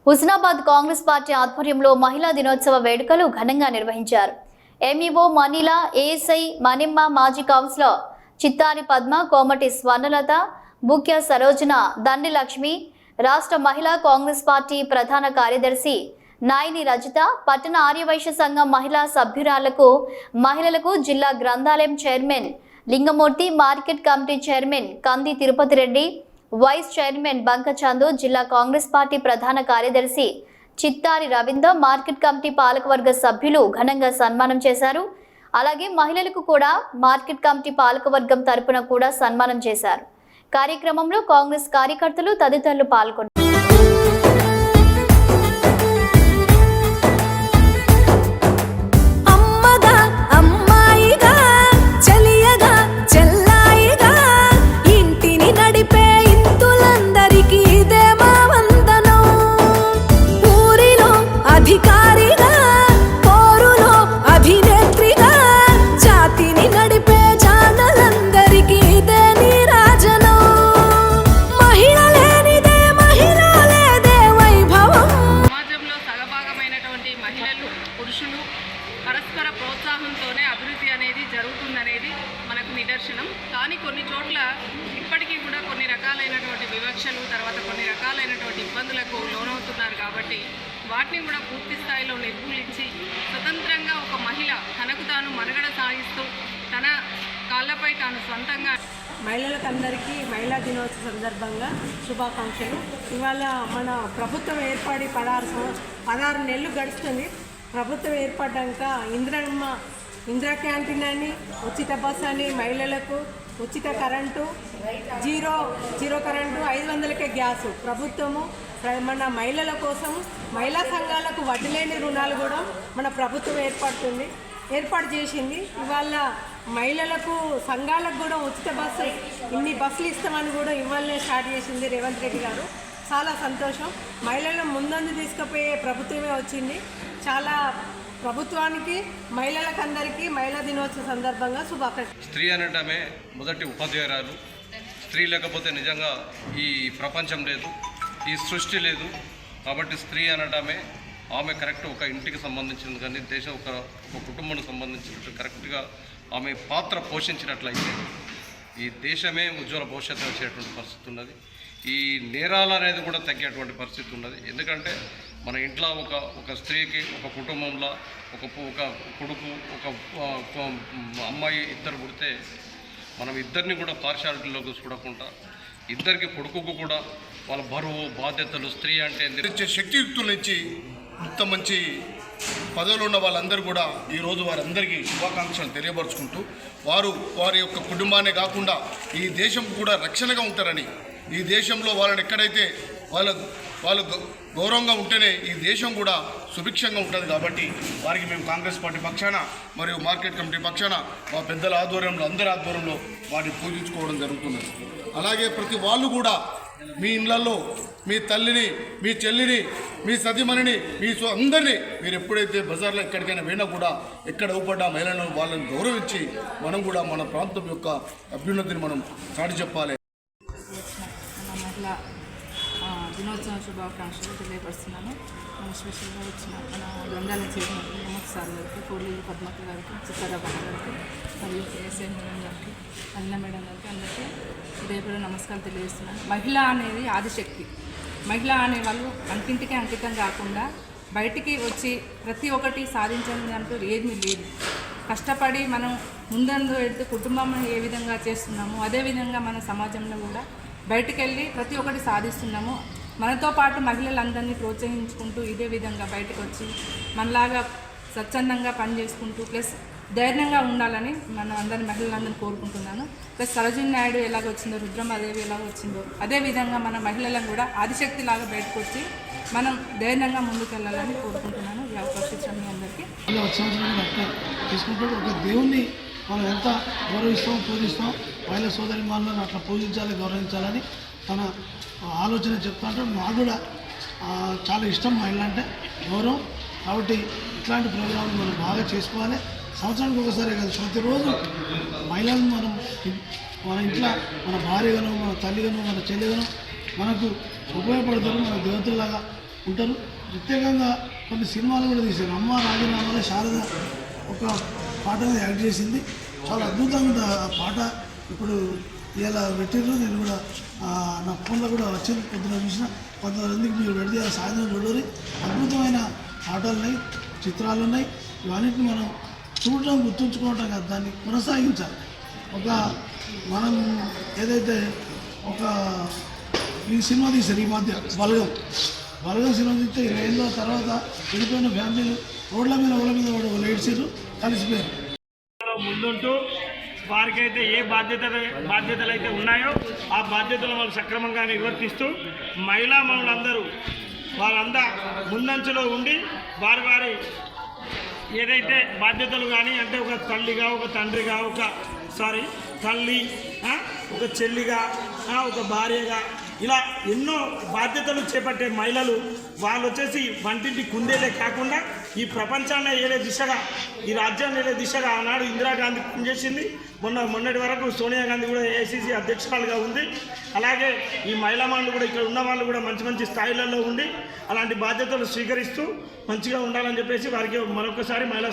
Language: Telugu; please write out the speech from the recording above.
హుస్నాబాద్ కాంగ్రెస్ పార్టీ ఆధ్వర్యంలో మహిళా దినోత్సవ వేడుకలు ఘనంగా నిర్వహించారు. ఎంఈఓ మనీలా, ఏఎస్ఐ మనిమ్మ, మాజీ కౌన్సిలర్ చిత్తారి పద్మ, కోమటి స్వర్ణలత, ముఖ్య సరోజన, దండి లక్ష్మి, రాష్ట్ర మహిళా కాంగ్రెస్ పార్టీ ప్రధాన కార్యదర్శి నాయని రజిత, పట్టణ ఆర్యవైశ్య సంఘం మహిళా సభ్యురాలకు, మహిళలకు జిల్లా గ్రంథాలయం chairman Lingamurthy, market committee chairman కంది తిరుపతి రెడ్డి, వైస్ చైర్మన్ బంకచందు, జిల్లా కాంగ్రెస్ పార్టీ ప్రధాన కార్యదర్శి చిత్తారి రవీంద్ర, మార్కెట్ కమిటీ పాలకవర్గ సభ్యులు ఘనంగా సన్మానం చేశారు. అలాగే మహిళలకు కూడా మార్కెట్ కమిటీ పాలకవర్గం తరపున కూడా సన్మానం చేశారు. కార్యక్రమంలో కాంగ్రెస్ కార్యకర్తలు తదితరులు పాల్గొన్నారు. పురుషులు పరస్పర ప్రోత్సాహంతోనే అభివృద్ధి అనేది జరుగుతుందనేది మనకు నిదర్శనం. కానీ కొన్ని చోట్ల ఇప్పటికీ కూడా కొన్ని రకాలైనటువంటి వివక్షలు, తర్వాత కొన్ని రకాలైనటువంటి ఇబ్బందులకు లోనవుతున్నారు. కాబట్టి వాటిని కూడా పూర్తి స్థాయిలో నిర్మూలించి స్వతంత్రంగా ఒక మహిళ తనకు తాను మనుగడ సాగిస్తూ తన కాళ్ళపై తాను సొంతంగా మహిళలకందరికీ మహిళా దినోత్సవ సందర్భంగా శుభాకాంక్షలు. ఇవాళ మన ప్రభుత్వం ఏర్పడి 16 నెలలు గడుస్తుంది. ప్రభుత్వం ఏర్పడ్డాక ఇందిరా క్యాంటీన్ అని, ఉచిత బస్ అని, మహిళలకు ఉచిత కరెంటు, జీరో కరెంటు, 500కే గ్యాసు ప్రభుత్వము మన మహిళల కోసం, మహిళా సంఘాలకు వడ్డీ లేని రుణాలు కూడా మన ప్రభుత్వం ఏర్పాటు చేసింది. ఇవాళ మహిళలకు సంఘాలకు కూడా ఉచిత బస్సు, ఇన్ని బస్సులు ఇస్తామని కూడా ఇవాళనే స్టార్ట్ చేసింది రేవంత్ రెడ్డి గారు. చాలా సంతోషం. మహిళలను ముందందు తీసుకుపోయే ప్రభుత్వమే వచ్చింది. చాలా ప్రభుత్వానికి, మహిళలకందరికీ మహిళా దినోత్సవ సందర్భంగా శుభాకాంక్షలు. స్త్రీ అనటమే మొదటి ఉపాధ్యాయురాలు. స్త్రీ లేకపోతే నిజంగా ఈ ప్రపంచం లేదు, ఈ సృష్టి లేదు. కాబట్టి స్త్రీ అనటమే ఆమె కరెక్ట్ ఒక ఇంటికి సంబంధించింది, కానీ దేశం ఒక కుటుంబానికి సంబంధించినట్టు కరెక్ట్గా ఆమె పాత్ర పోషించినట్లయితే ఈ దేశమే ఉజ్వల భవిష్యత్తు వచ్చేటువంటి పరిస్థితి ఉన్నది. ఈ నేరాలు అనేది కూడా తగ్గేటువంటి పరిస్థితి ఉన్నది. ఎందుకంటే మన ఇంట్లో ఒక స్త్రీకి, ఒక కుటుంబంలో ఒక కొడుకు, ఒక అమ్మాయి ఇద్దరు పుడితే మనం ఇద్దరిని కూడా పార్షాలిటీలోకి చూడకుండా ఇద్దరికి కొడుకుకు కూడా వాళ్ళ బరువు బాధ్యతలు, స్త్రీ అంటే శక్తియుక్తుల నుంచి ఇంత మంచి పదవులు ఉన్న వాళ్ళందరూ కూడా ఈరోజు వారందరికీ శుభాకాంక్షలు తెలియపరుచుకుంటూ, వారి యొక్క కుటుంబాన్ని కాకుండా ఈ దేశం కూడా రక్షణగా ఉంటారని, ఈ దేశంలో వాళ్ళని ఎక్కడైతే వాళ్ళు గౌరవంగా ఉంటేనే ఈ దేశం కూడా సుభిక్షంగా ఉంటుంది. కాబట్టి వారికి మేము కాంగ్రెస్ పార్టీ పక్షాన మరియు మార్కెట్ కమిటీ పక్షాన మా పెద్దల ఆధ్వర్యంలో, అందరి ఆధ్వర్యంలో వారిని పూజించుకోవడం జరుగుతున్నది. అలాగే ప్రతి వాళ్ళు కూడా మీ ఇళ్లలో మీ తల్లిని, మీ చెల్లిని, మీ సతీమణిని, మీ అందరినీ మీరు ఎప్పుడైతే బజార్లో ఎక్కడికైనా పోయినా కూడా ఎక్కడ ఊపడ్డా మహిళలను వాళ్ళని గౌరవించి మనం కూడా మన ప్రాంతం యొక్క అభ్యున్నతిని మనం చాటి చెప్పాలి. మహిళా దినోత్సవ శుభాకాంక్షలు తెలియపరుస్తున్నాను. మన స్పెషల్గా వచ్చిన మన గ్రంథాలయం చైర్మన్ లింగమూర్తి సార్ గారికి, కోడూరు పద్మక్క గారికి, చిత్తారాబాబు గారికి, మరియు కేఎస్ఐ మేడం గారికి, అన్న మేడం గారికి అందరికీ ఉదయపూర్వక నమస్కారం తెలియజేస్తున్నాను. మహిళ అనేది ఆదిశక్తి. మహిళ అనేవాళ్ళు అంటింటికి అంకితం కాకుండా బయటికి వచ్చి ప్రతి ఒక్కటి సాధించని అంటూ ఏమీ లేదు. కష్టపడి మనం ముందందు వెళ్తే కుటుంబం ఏ విధంగా చేస్తున్నామో అదేవిధంగా మన సమాజంలో కూడా బయటికి వెళ్ళి ప్రతి ఒక్కటి సాధిస్తున్నాము. మనతో పాటు మహిళలందరినీ ప్రోత్సహించుకుంటూ ఇదే విధంగా బయటకు వచ్చి మనలాగా స్వచ్ఛందంగా పనిచేసుకుంటూ ప్లస్ ధైర్యంగా ఉండాలని మనం అందరి మహిళలందరినీ కోరుకుంటున్నాను. ప్లస్ సరోజిని నాయుడు ఎలాగ వచ్చిందో, రుద్రమాదేవి ఎలాగ వచ్చిందో అదేవిధంగా మన మహిళలను కూడా ఆదిశక్తిలాగా బయటకు వచ్చి మనం ధైర్యంగా ముందుకెళ్ళాలని కోరుకుంటున్నాను. ఈ అవకాశం ఇచ్చిన మీ అందరికీ తీసుకుంటాడు. ఒక దేవుణ్ణి మనం ఎంత గౌరవిస్తాం, పూజిస్తాం, మహిళా సోదరి వాళ్ళని అట్లా పూజించాలి, గౌరవించాలని తన ఆలోచన చెప్తాంటే నాకు కూడా చాలా ఇష్టం మహిళ అంటే గౌరవం. కాబట్టి ఇట్లాంటి ప్రోగ్రాంలు మనం బాగా చేసుకోవాలి. సంవత్సరానికి ఒకసారి కాదు, ప్రతిరోజు మహిళలను మన ఇంట్లో మన భార్యగాను, మన తల్లిగాను, మన చెల్లిగాను మనకు ఉపయోగపడతారు. మన దేవతల్లాగా ఉంటారు. ప్రత్యేకంగా కొన్ని సినిమాలు కూడా తీశారు. అమ్మ రాజీనామాలో శారద ఒక పాట మీద యాక్ట్ చేసింది. చాలా అద్భుతంగా ఉంది ఆ పాట. ఇప్పుడు ఇలా పెట్టిర్రు, నేను కూడా నా ఫోన్లో కూడా వచ్చింది, పొద్దున చూసిన. కొంతమందికి మీరు పెడితే సాయంత్రం చూడరు. అద్భుతమైన పాటలు ఉన్నాయి, చిత్రాలు ఉన్నాయి. ఇవన్నిటిని మనం చూడటం, గుర్తుంచుకోవటం కాదు, దాన్ని కొనసాగించాలి. మనం ఏదైతే ఈ సినిమా తీశారు ఈ మధ్య బలగం సినిమా తీస్తే 20 ఏళ్ళ తర్వాత వెళ్ళిపోయిన ఫ్యామిలీలు రోడ్ల మీద కూడా ఏడ్చారు, కలిసిపోయారు. ముందుంటూ వారికైతే ఏ బాధ్యతలు అయితే ఉన్నాయో ఆ బాధ్యతలు వాళ్ళు సక్రమంగా నిర్వర్తిస్తూ మహిళా మనులందరూ వాళ్ళంతా ముందంచులో ఉండి వారి ఏదైతే బాధ్యతలు కానీ అంటే ఒక తల్లిగా, ఒక తండ్రిగా, తల్లి, ఒక చెల్లిగా, ఒక భార్యగా, ఇలా ఎన్నో బాధ్యతలు చేపట్టే మహిళలు వాళ్ళు వచ్చేసి వంటింటి కుందేలే కాకుండా ఈ ప్రపంచాన్ని ఏలే దిశగా, ఈ రాజ్యాన్ని ఏలే దిశగా ఆనాడు ఇందిరాగాంధీ పనిచేసింది. మొన్నటి వరకు సోనియా గాంధీ కూడా ఏఐసిసి అధ్యక్షురాలుగా ఉంది. అలాగే ఈ మహిళా మనులు కూడా ఇక్కడ ఉన్న వాళ్ళు కూడా మంచి స్థాయిలలో ఉండి అలాంటి బాధ్యతలు స్వీకరిస్తూ మంచిగా ఉండాలని చెప్పేసి వారికి మరొకసారి మహిళా